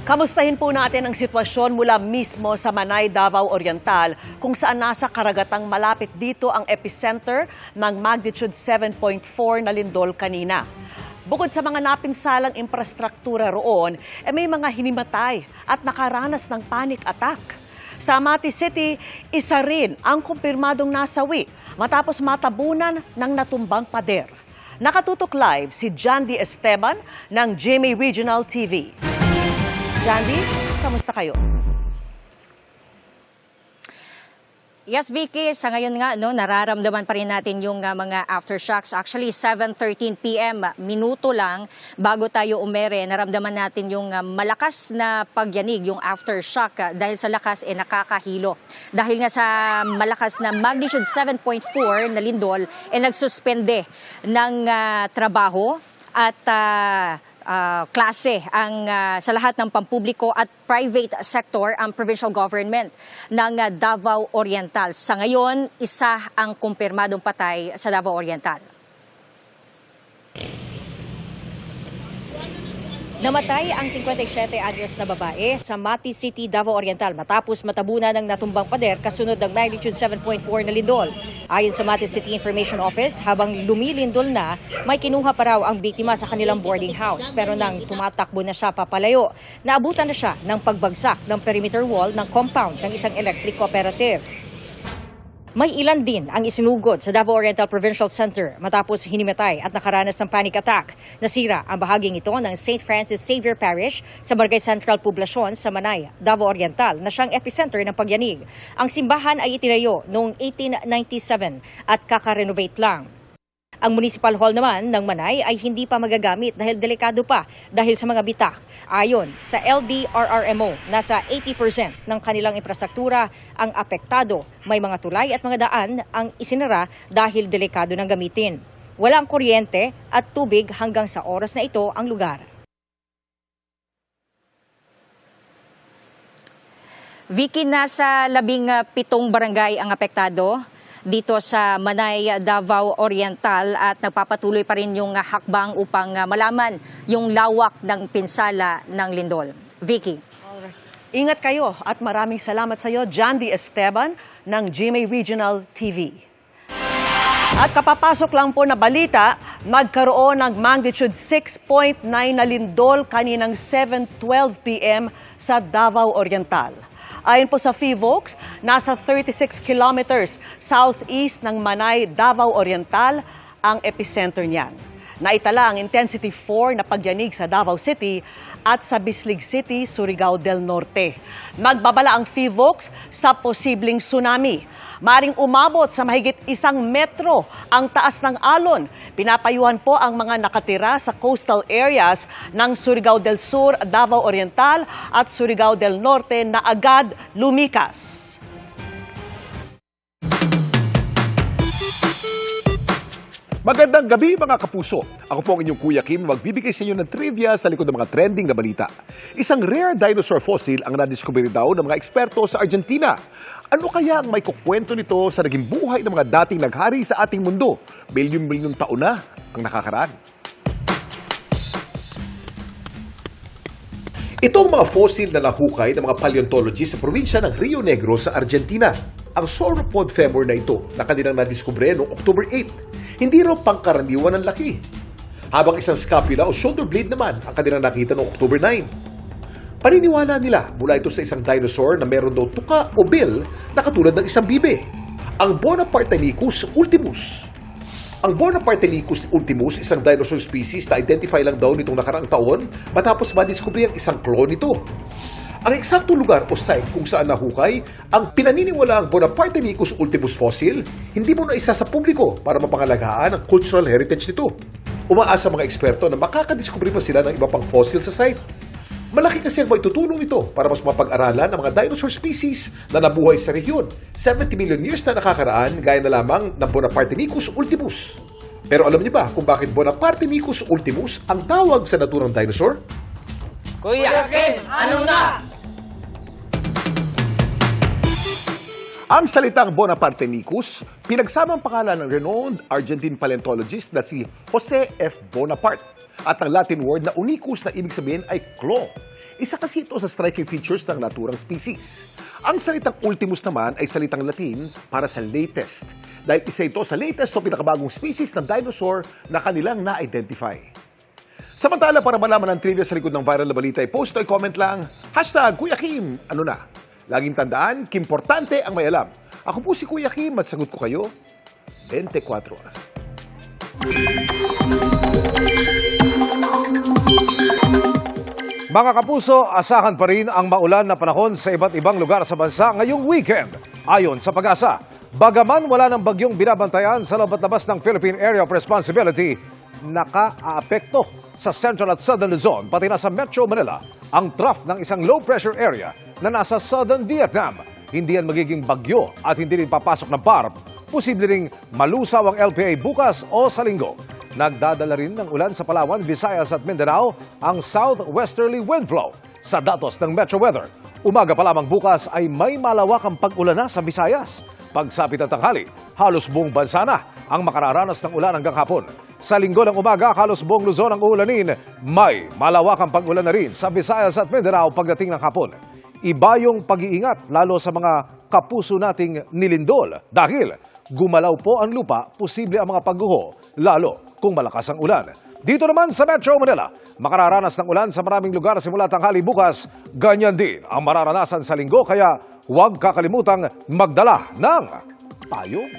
Kamustahin po natin ang sitwasyon mula mismo sa Manay, Davao Oriental, kung saan nasa karagatang malapit dito ang epicenter ng magnitude 7.4 na lindol kanina. Bukod sa mga napinsalang infrastruktura roon, may mga hinimatay at nakaranas ng panic attack. Sa Amati City, isa rin ang kumpirmadong nasawi matapos matabunan ng natumbang pader. Nakatutok live si Jandy Esteban ng GMA Regional TV. Jandy, kamusta kayo? Yes, Vicky, sa ngayon nga, nararamdaman pa rin natin yung mga aftershocks. Actually, 7:13 p.m., minuto lang bago tayo umere, naramdaman natin yung malakas na pagyanig, yung aftershock, dahil sa lakas nakakahilo. Dahil nga sa malakas na magnitude 7.4 na lindol, nagsuspende ng trabaho at klase ang sa lahat ng pampubliko at private sector ang provincial government ng Davao Oriental. Sa ngayon, isa ang kumpirmadong patay sa Davao Oriental. Namatay ang 57 anyos na babae sa Amati City, Davao Oriental matapos matabunan ng natumbang pader kasunod ng magnitude 7.4 na lindol. Ayon sa Amati City Information Office, habang lumilindol na, may kinuha pa raw ang biktima sa kanilang boarding house. Pero nang tumatakbo na siya papalayo, naabutan na siya ng pagbagsak ng perimeter wall ng compound ng isang electric cooperative. May ilan din ang isinugod sa Davao Oriental Provincial Center matapos hinimatay at nakaranas ng panic attack. Nasira ang bahaging ito ng St. Francis Xavier Parish sa Barangay Central Poblacion sa Manay, Davao Oriental na siyang epicenter ng pagyanig. Ang simbahan ay itinayo noong 1897 at kakarenovate lang. Ang Municipal Hall naman ng Manay ay hindi pa magagamit dahil delikado pa dahil sa mga bitak. Ayon sa LDRRMO, nasa 80% ng kanilang infrastruktura ang apektado. May mga tulay at mga daan ang isinara dahil delikado ng gamitin. Walang kuryente at tubig hanggang sa oras na ito ang lugar. Vicky, nasa 17 barangay ang apektado dito sa Manay, Davao Oriental at nagpapatuloy pa rin yung hakbang upang malaman yung lawak ng pinsala ng lindol. Vicky. Ingat kayo at maraming salamat sa iyo, Jandy Esteban ng GMA Regional TV. At kapapasok lang po na balita, nagkaroon ng magnitude 6.9 na lindol kaninang 7:12 p.m. sa Davao Oriental. Ayon po sa PHIVOLCS, nasa 36 kilometers southeast ng Manay, Davao Oriental ang epicenter niyan. Naitala ang intensity 4 na pagyanig sa Davao City at sa Bislig City, Surigao del Norte. Nagbabala ang PHIVOLCS sa posibleng tsunami. Maring umabot sa mahigit 1 metro ang taas ng alon. Pinapayuhan po ang mga nakatira sa coastal areas ng Surigao del Sur, Davao Oriental at Surigao del Norte na agad lumikas. Magandang gabi mga kapuso. Ako po ang inyong Kuya Kim, magbibigay sa inyo ng trivia sa likod ng mga trending na balita. Isang rare dinosaur fossil ang nadiskubre daw ng mga eksperto sa Argentina. Ano kaya ang may kukwento nito sa naging buhay ng mga dating naghari sa ating mundo? Milyong-milyong taon na ang nakakaraan. Ito ang mga fossil na nahukay ng mga paleontologists sa probinsya ng Rio Negro sa Argentina. Ang sauropod femur na ito na kanilang nadiskubre noong October 8. Hindi raw pangkaraniwan ang laki. Habang isang scapula o shoulder blade naman ang kanilang nakita noong October 9. Paniniwala nila mula ito sa isang dinosaur na meron daw tuka o bill na katulad ng isang bibe. Ang Bonapartenicus ultimus. Ang Bonapartenicus ultimus, isang dinosaur species na identify lang daw nitong nakaraang taon matapos madiskubre ang isang clone nito. Ang eksaktong lugar o site kung saan nahukay ang pinaniniwalaang Bonapartenicus ultimus fossil, hindi mo na isa sa publiko para mapangalagaan ang cultural heritage nito. Umaasa mga eksperto na makakadiskubre pa sila ng iba pang fossil sa site. Malaki kasi ang maitutulong nito para mas mapag-aralan ang mga dinosaur species na nabuhay sa rehiyon 70 million years na nakakaraan gaya na lamang ng Bonapartenicus ultimus. Pero alam niyo ba kung bakit Bonapartenicus ultimus ang tawag sa naturang dinosaur? Kuya Kim, ano na? Ang salitang Bonapartenicus, pinagsamang pangalan ng renowned Argentine paleontologist na si Jose F. Bonaparte. At ang Latin word na unicus na ibig sabihin ay claw. Isa kasi ito sa striking features ng naturang species. Ang salitang ultimus naman ay salitang Latin para sa latest. Dahil isa ito sa latest o pinakabagong species ng dinosaur na kanilang na-identify. Samantala, para malaman ang trivia sa likod ng viral na balita, i-post o i-comment lang, #Kuya Kim, ano na? Laging tandaan, kimportante ang may alam. Ako po si Kuya Kim at sagot ko kayo, 24 oras. Mga kapuso, asahan pa rin ang maulan na panahon sa iba't ibang lugar sa bansa ngayong weekend. Ayon sa Pag-asa, bagaman wala ng bagyong binabantayan sa loob at labas ng Philippine Area of Responsibility, naka-aapekto sa Central at Southern Luzon, pati na sa Metro Manila, ang trough ng isang low-pressure area na nasa Southern Vietnam. Hindi yan magiging bagyo at hindi rin papasok ng PARP. Posible ring malusaw ang LPA bukas o sa linggo. Nagdadala rin ng ulan sa Palawan, Visayas at Mindanao ang southwesterly wind flow. Sa datos ng Metro Weather, umaga pa lamang bukas ay may malawakang pag-ulan na sa Visayas. Pagsapit ng tanghali, halos buong bansa na ang makararanas ng ulan hanggang hapon. Sa linggo ng umaga, halos buong Luzon ang uulanin. May malawakang pag-ulan na rin sa Visayas at Mindanao pagdating ng hapon. Iba yung pag-iingat lalo sa mga kapuso nating nilindol dahil gumalaw po ang lupa, posible ang mga pagguho, lalo kung malakas ang ulan. Dito naman sa Metro Manila, makararanas ng ulan sa maraming lugar simula tanghali bukas. Ganyan din ang mararanasan sa linggo kaya huwag kakalimutang magdala ng payong.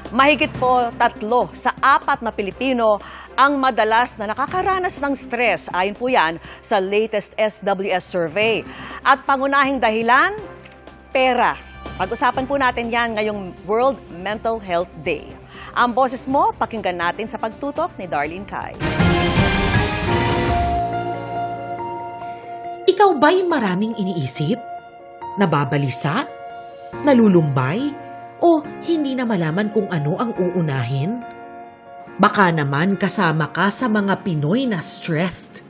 Mahigit po 3 sa 4 na Pilipino ang madalas na nakakaranas ng stress. Ayon po yan sa latest SWS survey. At pangunahing dahilan, pera. Pag-usapan po natin yan ngayong World Mental Health Day. Ang boses mo, pakinggan natin sa pagtutok ni Darlene Kai. Ikaw ba'y maraming iniisip? Nababalisa? Nalulumbay? O hindi na malaman kung ano ang uunahin? Baka naman kasama ka sa mga Pinoy na stressed.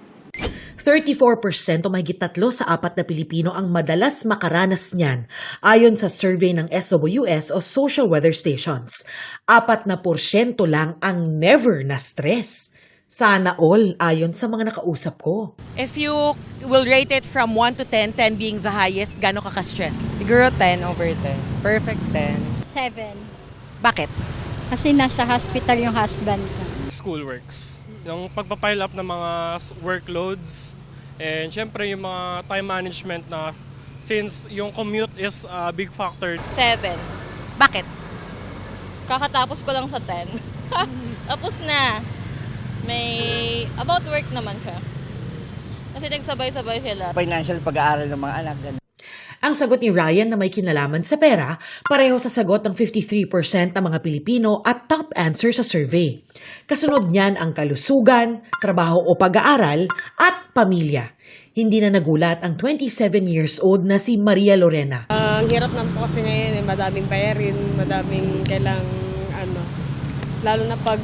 34% o mahigit 3 sa 4 na Pilipino ang madalas makaranas niyan ayon sa survey ng SWS o Social Weather Stations. 4% lang ang never na stress. Sana all ayon sa mga nakausap ko. If you will rate it from 1 to 10, 10 being the highest, gano'n ka ka-stress? Siguro 10/10. Perfect 10. 7. Bakit? Kasi nasa hospital yung husband ko. School works. Yung pagpapile up ng mga workloads and syempre yung mga time management na since yung commute is a big factor. 7. Bakit? Kakatapos ko lang sa 10. Tapos na. May about work naman siya. Kasi nagsabay-sabay sila. Financial pag-aaral ng mga anak. Ganun. Ang sagot ni Ryan na may kinalaman sa pera, pareho sa sagot ng 53% ng mga Pilipino at top answer sa survey. Kasunod niyan ang kalusugan, trabaho o pag-aaral at pamilya. Hindi na nagulat ang 27 years old na si Maria Lorena. Ang hirap naman po kasi ngayon, madaming bayarin, madaming kailang lalo na pag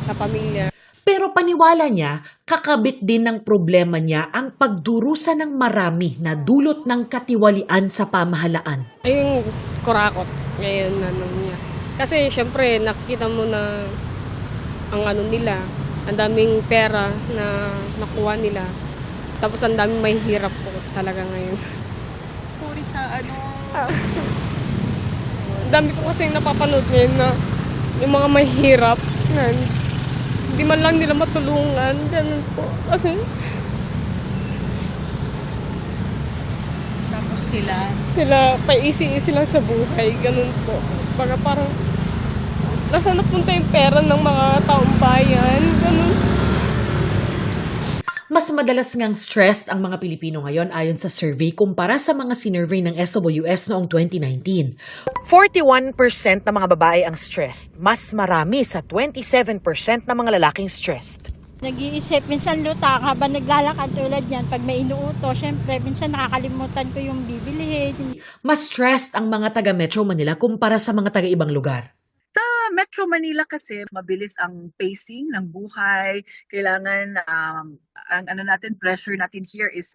sa pamilya. Pero paniwala niya, kakabit din ng problema niya ang pagdurusa ng marami na dulot ng katiwalian sa pamahalaan. Ay, yung kurakot ngayon niya. Kasi syempre nakikita mo na ang nila, ang daming pera na nakuha nila. Tapos ang daming may hirap po talaga ngayon. Sorry sa Ang dami ko kasi napapanood ngayon na yung mga may hirap na hindi man lang nila matulungan. Ganun po. Kasi Tapos sila paisi-isi lang sa buhay. Ganun po. Baga parang nasaan napunta yung pera ng mga taong bayan. Ganun. Mas madalas ngang stressed ang mga Pilipino ngayon ayon sa survey kumpara sa mga sinurvey ng SWS noong 2019. 41% ng mga babae ang stressed, mas marami sa 27% ng mga lalaking stressed. Nag-iisip, minsan lutang habang naglalakad tulad yan. Pag may inuuto, syempre, minsan nakakalimutan ko yung bibilihin. Mas stressed ang mga taga Metro Manila kumpara sa mga taga ibang lugar. Sa Metro Manila kasi mabilis ang pacing ng buhay. Kailangan ang pressure natin here is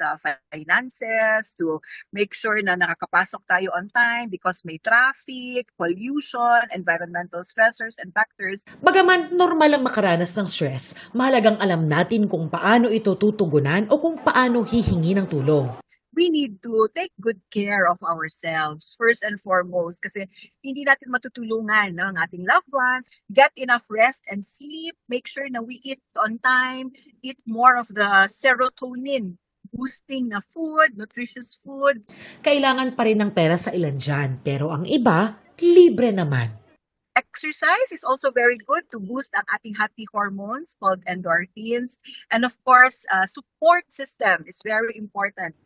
finances to make sure na nakakapasok tayo on time because may traffic, pollution, environmental stressors and factors. Bagaman normal lang makaranas ng stress, mahalagang alam natin kung paano ito tutugunan o kung paano hihingi ng tulong. We need to take good care of ourselves first and foremost kasi hindi natin matutulungan ng ating loved ones. Get enough rest and sleep. Make sure na we eat on time. Eat more of the serotonin boosting na food, nutritious food. Kailangan pa rin ng pera sa ilan dyan, pero ang iba, libre naman. Exercise is also very good to boost ang ating happy hormones called endorphins. And of course, support system is very important.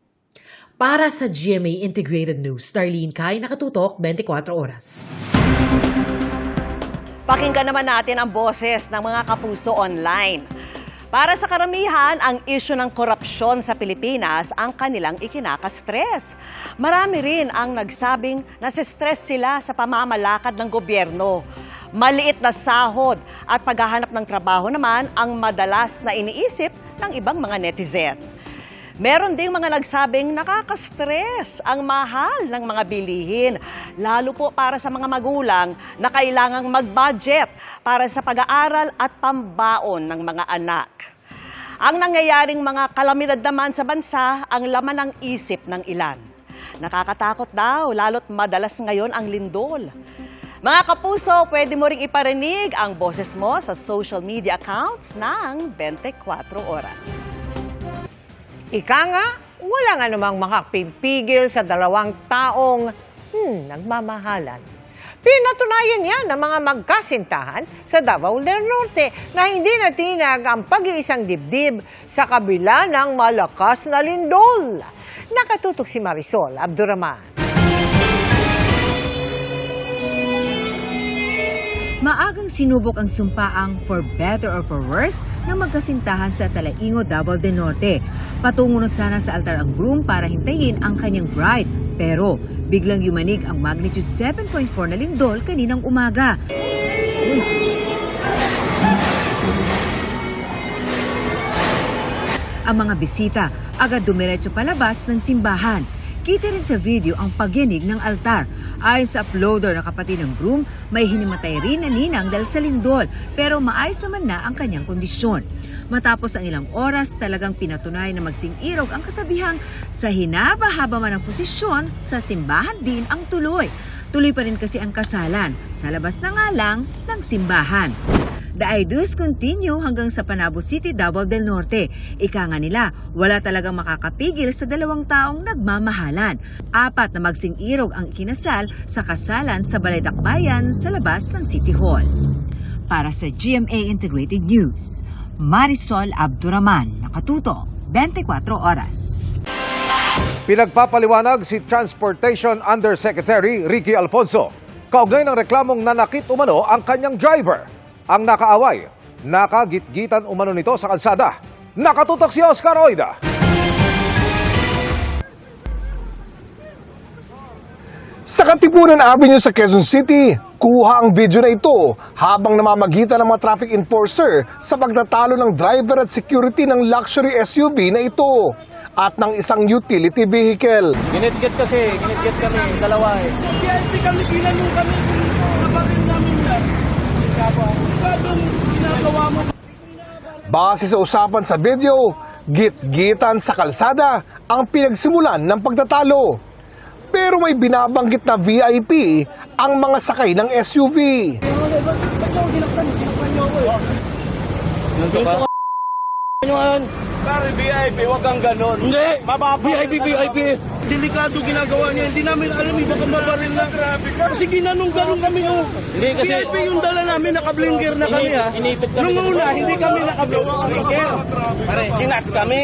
Para sa GMA Integrated News, Darlene Kai, nakatutok 24 oras. Pakinggan naman natin ang boses ng mga kapuso online. Para sa karamihan, ang isyu ng korupsyon sa Pilipinas ang kanilang ikinaka-stress. Marami rin ang nagsabing nasistress sila sa pamamalakad ng gobyerno. Maliit na sahod at paghahanap ng trabaho naman ang madalas na iniisip ng ibang mga netizen. Meron ding mga nagsabing nakaka-stress ang mahal ng mga bilihin, lalo po para sa mga magulang na kailangang mag-budget para sa pag-aaral at pambaon ng mga anak. Ang nangyayaring mga kalamidad naman sa bansa ang laman ng isip ng ilan. Nakakatakot daw, lalo't madalas ngayon ang lindol. Mga kapuso, pwede mo ring iparinig ang boses mo sa social media accounts ng 24 oras. Ika nga, walang anumang makapipigil sa dalawang taong nagmamahalan. Pinatunayan yan ng mga magkasintahan sa Davao del Norte na hindi natinag ang pag-iisang dibdib sa kabila ng malakas na lindol. Nakatutok si Marisol Abduraman. Maagang sinubok ang sumpaang for better or for worse ng magkasintahan sa Talaingo, Davao del Norte. Patungo na sana sa altar ang groom para hintayin ang kanyang bride. Pero biglang yumanig ang magnitude 7.4 na lindol kaninang umaga. Ang mga bisita agad dumiretso palabas ng simbahan. Kita rin sa video ang pagyanig ng altar. Ayon sa uploader na kapatid ng groom, may hinimatay rin na ninang dahil sa lindol pero maayos naman na ang kanyang kondisyon. Matapos ang ilang oras, talagang pinatunay na magsing-irog ang kasabihang sa hinaba-haba man ang posisyon, sa simbahan din ang tuloy. Tuloy pa rin kasi ang kasalan, sa labas na nga lang ng simbahan. The ideas continue hanggang sa Panabo City, Davao del Norte. Ika nga nila, wala talagang makakapigil sa dalawang taong nagmamahalan. 4 na magsing-irog ang ikinasal sa kasalan sa Balay Dakbayan sa labas ng City Hall. Para sa GMA Integrated News, Marisol Abduraman, nakatuto 24 oras. Pinagpapaliwanag si Transportation Undersecretary Ricky Alfonso. Kaugnay ng reklamong nanakit umano ang kanyang driver. Ang nakaaway, nakagitgitan umano nito sa kalsada. Nakatutok si Oscar Oida. Sa Katipunan Avenue sa Quezon City, kuha ang video na ito habang namamagitan ng mga traffic enforcer sa pagtatalo ng driver at security ng luxury SUV na ito at ng isang utility vehicle. Ginitgit kami, dalawa eh. Hindi kami ginanong kami kung nabarin namin yan. Base sa usapan sa video, git-gitan sa kalsada ang pinagsimulan ng pagtatalo. Pero may binabanggit na VIP ang mga sakay ng SUV. Pare, VIP, wag kang ganon. Hindi! VIP! Delikado ginagawa niya. Hindi namin alam, baka mabaril na. Kasi ginanong-ganong kami. Hindi kasi... VIP yung dala namin, nakablinger na kami ha. Nung una, hindi kami nakablinger. Kinat kami.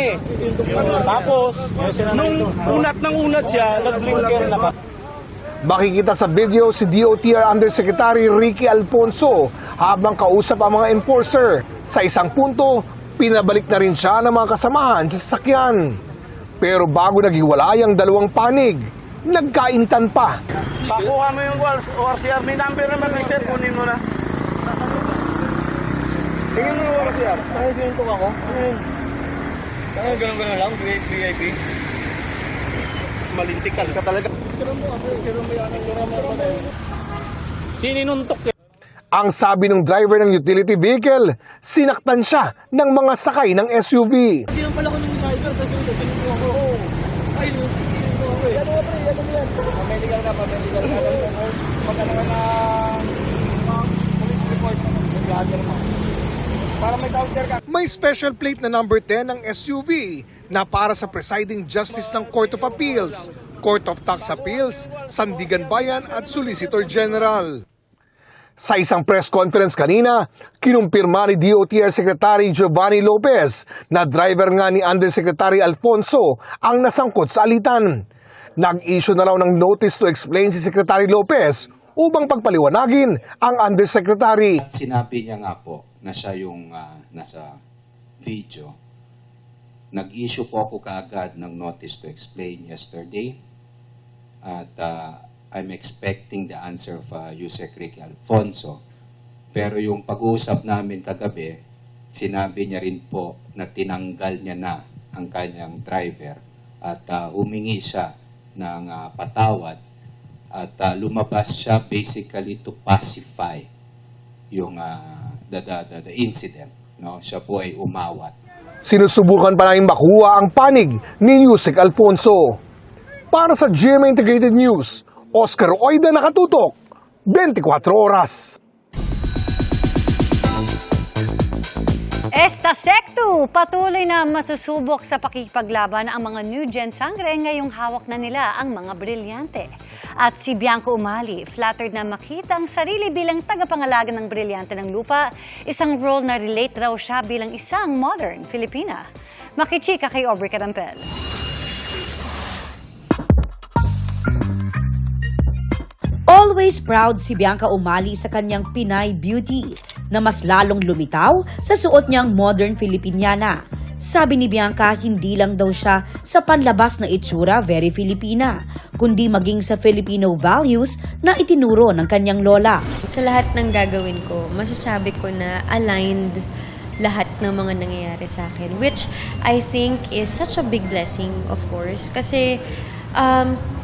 Tapos, nung unat ng unat siya, nagblinger na kami. Makikita sa video si DOTR Undersecretary Ricky Alfonso habang kausap ang mga enforcer. Sa isang punto, pinabalik na rin siya ng mga kasamahan sa sasakyan. Pero bago naghiwalay ang dalawang panig, nagkainitan pa. Pakuha mo yung ORCR, may number naman, sir, kunin mo na. Tingnan mo naman kasi Kaya sinuntok ako. Kaya gano'n lang, VIP. Malintikan ka talaga. Sininuntok eh. Ang sabi ng driver ng utility vehicle, sinaktan siya ng mga sakay ng SUV. Hindi lang pala ko ng driver kasi sinuntok ako. Ay, sinuntok ako eh. Yan mo pre, yan mo yan. Medical na. Magkano ka na police report. Vlogger mo. Para may counter ka. May special plate na number 10 ng SUV na para sa presiding justice ng Court of Appeals, Court of Tax Appeals, Sandigan Bayan at Solicitor General. Sa isang press conference kanina, kinumpirma ni DOTR Secretary Giovanni Lopez na driver nga ni Undersecretary Alfonso ang nasangkot sa alitan. Nag-issue na raw ng notice to explain si Secretary Lopez upang pagpaliwanagin ang Undersecretary. At sinabi niya nga po na siya yung nasa video. Nag-issue po ako kaagad ng notice to explain yesterday. At I'm expecting the answer of Yusek Ricky Alfonso. Pero yung pag-uusap namin kagabi, sinabi niya rin po na tinanggal niya na ang kanyang driver at humingi siya ng patawad at lumabas siya basically to pacify yung the incident. No? Siya po ay umawat. Sinusubukan pa namin makuha ang panig ni Yusek Alfonso. Para sa GMA Integrated News, Oscar Oida, nakatutok, 24 oras. Estasecto, patuloy na masusubok sa pakikipaglaban ang mga New Gen Sangre ngayong hawak na nila ang mga brilyante. At si Bianco Umali, flattered na makita ang sarili bilang tagapangalaga ng brilyante ng lupa, isang role na relate raw siya bilang isang modern Filipina. Makichika kay Aubrey Carampel. Always proud si Bianca Umali sa kanyang Pinay beauty na mas lalong lumitaw sa suot niyang modern Filipiniana. Sabi ni Bianca, hindi lang daw siya sa panlabas na itsura very Filipina, kundi maging sa Filipino values na itinuro ng kanyang lola. Sa lahat ng gagawin ko, masasabi ko na aligned lahat ng mga nangyayari sa akin, which I think is such a big blessing, of course, kasi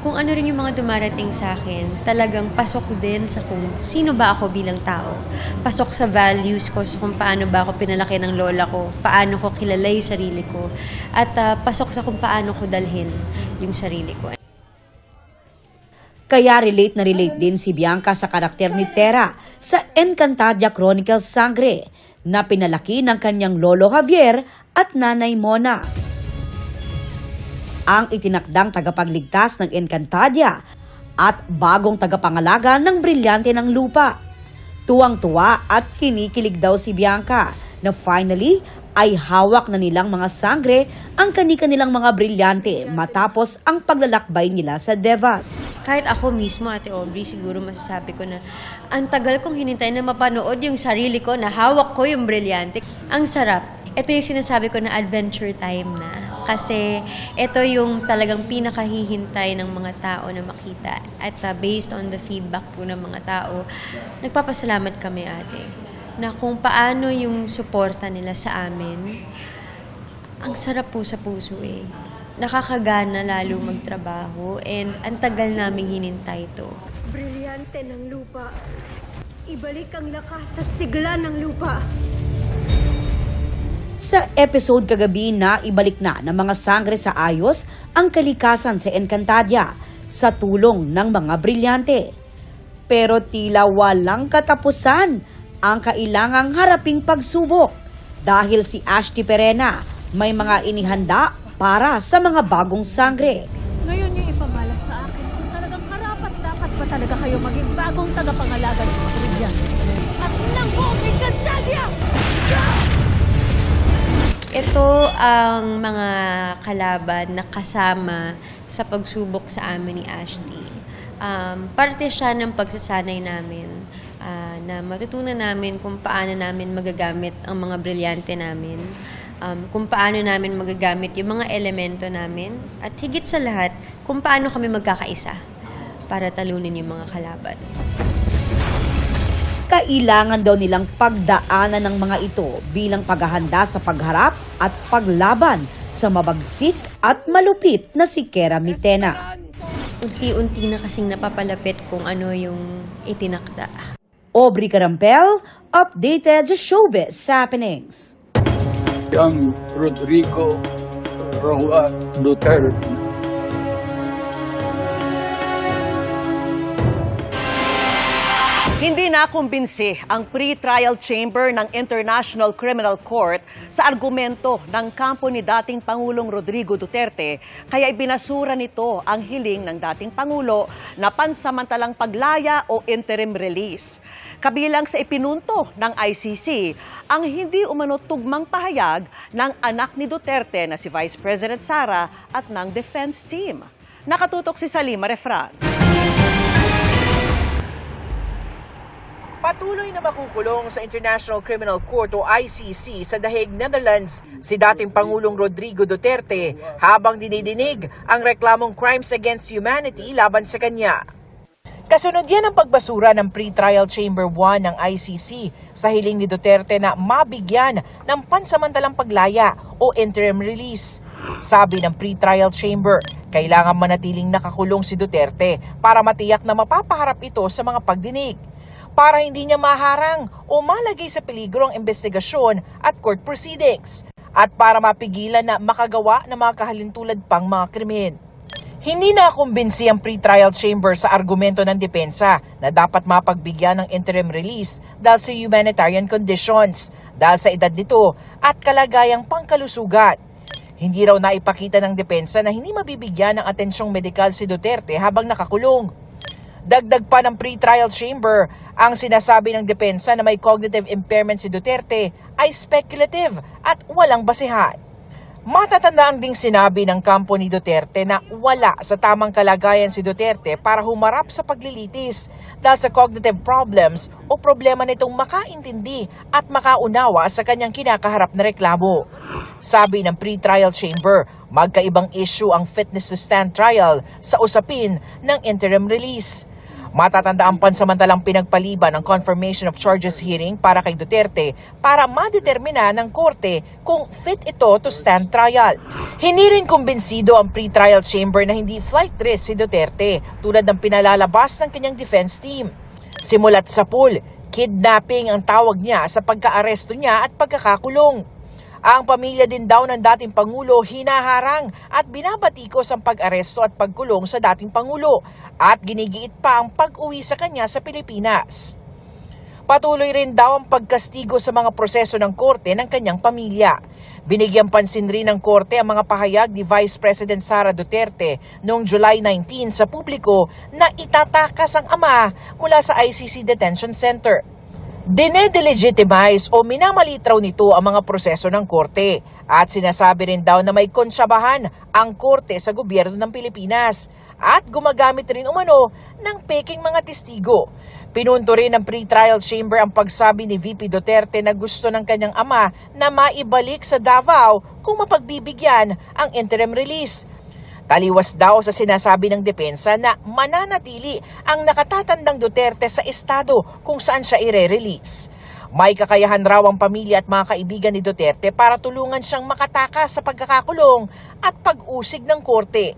kung ano rin yung mga dumarating sa akin, talagang pasok din sa kung sino ba ako bilang tao. Pasok sa values ko, kung paano ba ako pinalaki ng lola ko, paano ko kilala yung sarili ko, at pasok sa kung paano ko dalhin yung sarili ko. Kaya relate na relate din si Bianca sa karakter ni Tera sa Encantadia Chronicles Sangre na pinalaki ng kanyang lolo Javier at nanay Mona. Ang itinakdang tagapagligtas ng Encantadia at bagong tagapangalaga ng brilyante ng lupa. Tuwang-tuwa at kinikilig daw si Bianca na finally ay hawak na nilang mga sangre ang kani-kanilang mga brilyante matapos ang paglalakbay nila sa Devas. Kahit ako mismo, Ate Aubrey, siguro masasabi ko na ang tagal kong hinintay na mapanood yung sarili ko na hawak ko yung brilyante. Ang sarap. Ito yung sinasabi ko na adventure time na. Kasi ito yung talagang pinakahihintay ng mga tao na makita. At based on the feedback po ng mga tao, nagpapasalamat kami, ate, na kung paano yung suporta nila sa amin, ang sarap po sa puso eh. Nakakagana lalo magtrabaho and ang tagal naming hinintay to. Brilyante ng lupa. Ibalik ang lakas at sigla ng lupa. Sa episode kagabi na ibalik na ng mga sangre sa ayos ang kalikasan sa Encantadia sa tulong ng mga brilyante. Pero tila walang katapusan ang kailangang haraping pagsubok dahil si Ashti Perena may mga inihanda para sa mga bagong sangre. Ngayon yung ipamala sa akin kung talagang karapat-dapat ba talaga kayo maging bagong tagapangalaga ng brilyante at ng buong Encantadia! Ito ang mga kalaban na kasama sa pagsubok sa amin ni Ashti. Parte siya ng pagsasanay namin na matutunan namin kung paano namin magagamit ang mga brilyante namin, kung paano namin magagamit yung mga elemento namin, at higit sa lahat, kung paano kami magkakaisa para talunin yung mga kalaban. kailangan daw nilang pagdaanan ng mga ito bilang paghahanda sa pagharap at paglaban sa mabagsik at malupit na si Kera Mitena. Unti-unti na kasing napapalapit kung ano yung itinakda. Aubrey Carampel, updated sa Showbiz Happenings. Ang Rodrigo Roa Duterte. Hindi nakumbinsi ang pre-trial chamber ng International Criminal Court sa argumento ng kampo ni dating Pangulong Rodrigo Duterte, kaya ibinasura nito ang hiling ng dating Pangulo na pansamantalang paglaya o interim release. Kabilang sa ipinunto ng ICC ang hindi umano tugmang pahayag ng anak ni Duterte na si Vice President Sara at ng defense team. Nakatutok si Salima Refran. Patuloy na makukulong sa International Criminal Court o ICC sa The Hague, Netherlands si dating Pangulong Rodrigo Duterte habang dinidinig ang reklamong crimes against humanity laban sa kanya. Kasunod yan ang pagbasura ng pre-trial chamber 1 ng ICC sa hiling ni Duterte na mabigyan ng pansamantalang paglaya o interim release. Sabi ng pre-trial chamber, kailangan manatiling nakakulong si Duterte para matiyak na mapapaharap ito sa mga pagdinig, para hindi niya maharang o malagay sa peligro ang investigasyon at court proceedings, at para mapigilan na makagawa ng mga kahalintulad pang mga krimen. Hindi na kumbinsi ang pre-trial chamber sa argumento ng depensa na dapat mapagbigyan ng interim release dahil sa humanitarian conditions, dahil sa edad nito at kalagayang pangkalusugan. Hindi raw naipakita ng depensa na hindi mabibigyan ng atensyong medikal si Duterte habang nakakulong. Dagdag pa ng pre-trial chamber, ang sinasabi ng depensa na may cognitive impairment si Duterte ay speculative at walang basihan. Matatandaan ding sinabi ng kampo ni Duterte na wala sa tamang kalagayan si Duterte para humarap sa paglilitis dahil sa cognitive problems o problema nitong makaintindi at makaunawa sa kanyang kinakaharap na reklamo. Sabi ng pre-trial chamber, magkaibang issue ang fitness to stand trial sa usapin ng interim release. Matatandaan pansamantalang pinagpaliban ang confirmation of charges hearing para kay Duterte para madetermina ng korte kung fit ito to stand trial. Hindi rin kumbinsido ang pre-trial chamber na hindi flight risk si Duterte tulad ng pinalalabas ng kanyang defense team. Simulat sa pool, kidnapping ang tawag niya sa pagka-aresto niya at pagkakakulong. Ang pamilya din daw ng dating Pangulo hinaharang at binabatikos ang pag-aresto at pagkulong sa dating Pangulo at ginigiit pa ang pag-uwi sa kanya sa Pilipinas. Patuloy rin daw ang pagkastigo sa mga proseso ng korte ng kanyang pamilya. Binigyang pansin rin ng korte ang mga pahayag ni Vice President Sara Duterte noong July 19 sa publiko na itatakas ang ama mula sa ICC Detention Center. Dinedelegitimize o minamalit raw nito ang mga proseso ng korte at sinasabi rin daw na may konsyabahan ang korte sa gobyerno ng Pilipinas at gumagamit rin umano ng peking mga testigo. Pinunto rin ng pre-trial chamber ang pagsabi ni VP Duterte na gusto ng kanyang ama na maibalik sa Davao kung mapagbibigyan ang interim release. Taliwas daw sa sinasabi ng depensa na mananatili ang nakatatandang Duterte sa estado kung saan siya ire-release. May kakayahan raw ang pamilya at mga kaibigan ni Duterte para tulungan siyang makatakas sa pagkakakulong at pag-usig ng korte.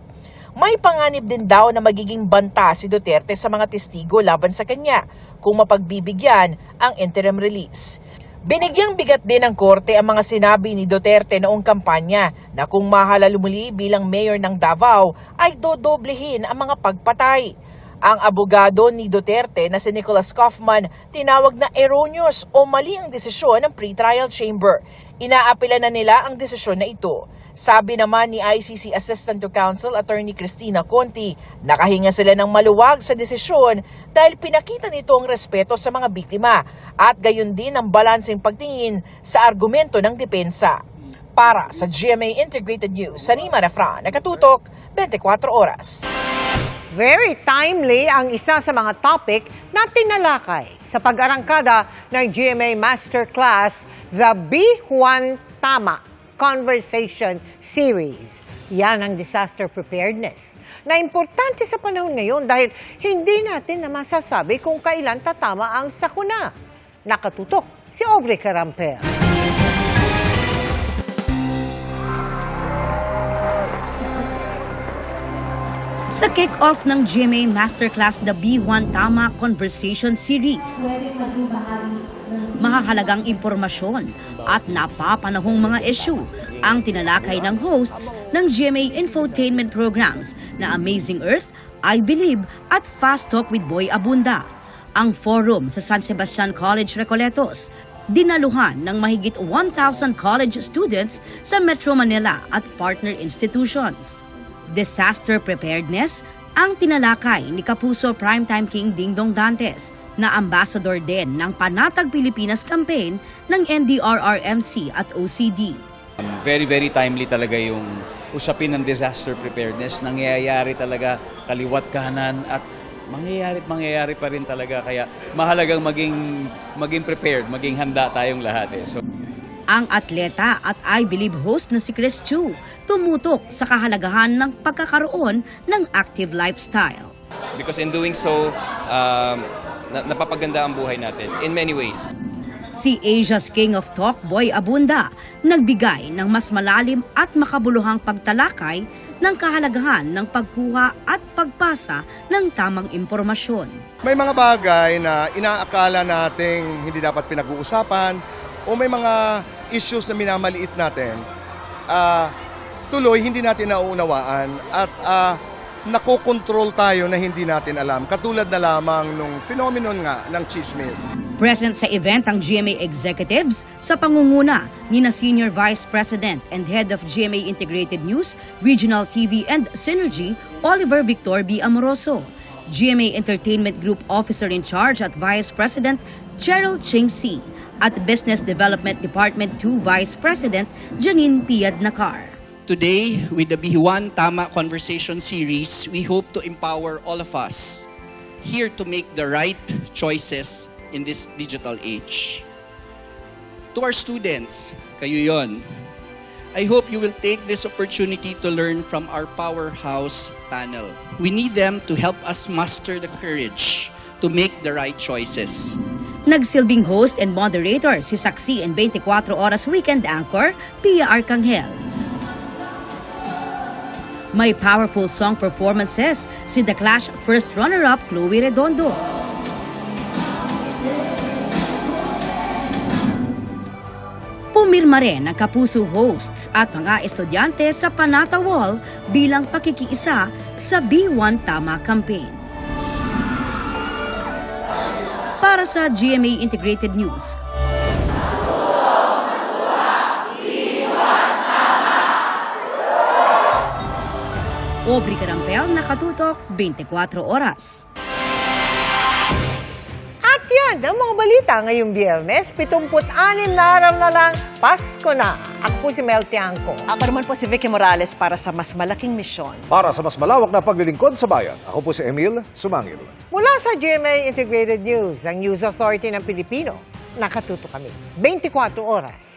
May panganib din daw na magiging banta si Duterte sa mga testigo laban sa kanya kung mapagbibigyan ang interim release. Binigyang bigat din ng korte ang mga sinabi ni Duterte noong kampanya na kung mahalal muli bilang mayor ng Davao ay dodoblehin ang mga pagpatay. Ang abogado ni Duterte na si Nicholas Kaufman tinawag na erroneous o mali ang desisyon ng pre-trial chamber. Inaapela na nila ang desisyon na ito. Sabi naman ni ICC Assistant to Counsel Attorney Cristina Conti, nakahinga sila ng maluwag sa desisyon dahil pinakita nito ang respeto sa mga biktima at gayon din ang balanseng pagtingin sa argumento ng depensa. Para sa GMA Integrated News, Salima Refran, nakatutok 24 oras. Very timely ang isa sa mga topic na tinalakay sa pag-arangkada ng GMA Masterclass, The Be Juan Tama Conversation Series. Yan ang disaster preparedness na importante sa panahon ngayon dahil hindi natin na masasabi kung kailan tatama ang sakuna. Nakatutok si Aubrey Carampel. Sa kick-off ng GMA Masterclass The B1 Tama Conversation Series, mahahalagang impormasyon at napapanahong mga issue ang tinalakay ng hosts ng GMA infotainment programs na Amazing Earth, I Believe at Fast Talk with Boy Abunda. Ang forum sa San Sebastian College Recoletos, dinaluhan ng mahigit 1,000 college students sa Metro Manila at partner institutions. Disaster preparedness ang tinalakay ni Kapuso Primetime King Dingdong Dantes na ambassador din ng Panatag Pilipinas campaign ng NDRRMC at OCD. Very, very timely talaga yung usapin ng disaster preparedness. Nangyayari talaga kaliwat kanan at mangyayari pa rin talaga. Kaya mahalagang maging prepared, maging handa tayong lahat. So, ang atleta at I Believe host na si Chris Chu tumutok sa kahalagahan ng pagkakaroon ng active lifestyle. Because in doing so, napapaganda ang buhay natin in many ways. Si Asia's King of Talk, Boy Abunda, nagbigay ng mas malalim at makabuluhang pagtalakay ng kahalagahan ng pagkuha at pagpasa ng tamang impormasyon. May mga bagay na inaakala nating hindi dapat pinag-uusapan o may mga issues na minamaliit natin, tuloy hindi natin nauunawaan at nakokontrol tayo na hindi natin alam. Katulad na lamang nung phenomenon nga ng chismis. Present sa event ang GMA executives sa pangunguna ni na Senior Vice President and Head of GMA Integrated News, Regional TV and Synergy, Oliver Victor B. Amoroso. GMA Entertainment Group Officer in Charge at Vice President Cheryl Ching Si at Business Development Department 2 Vice President Janine Piad Nakar. Today, with the B1 Tama Conversation Series, we hope to empower all of us here to make the right choices in this digital age. To our students, kayo yon. I hope you will take this opportunity to learn from our powerhouse panel. We need them to help us muster the courage to make the right choices. Nagsilbing host and moderator si Saksi and 24 Oras Weekend Anchor, Pia Arcangel. May powerful song performances si The Clash first runner-up Chloe Redondo. Pumirma rin ang Kapuso hosts at mga estudyante sa Panata Wall bilang pakikiisa sa B1 Tama campaign. Para sa GMA Integrated News, Aubrey Carampel, Nakatutok, 24 Oras. At yan ang mga balita ngayong Biyernes, 76 na araw na lang, Pasko na. Ako po si Mel Tiangco. Ako naman po si Vicky Morales para sa mas malaking misyon. Para sa mas malawak na paglilingkod sa bayan, ako po si Emil Sumangil. Mula sa GMA Integrated News, ang News Authority ng Pilipino, nakatuto kami 24 oras.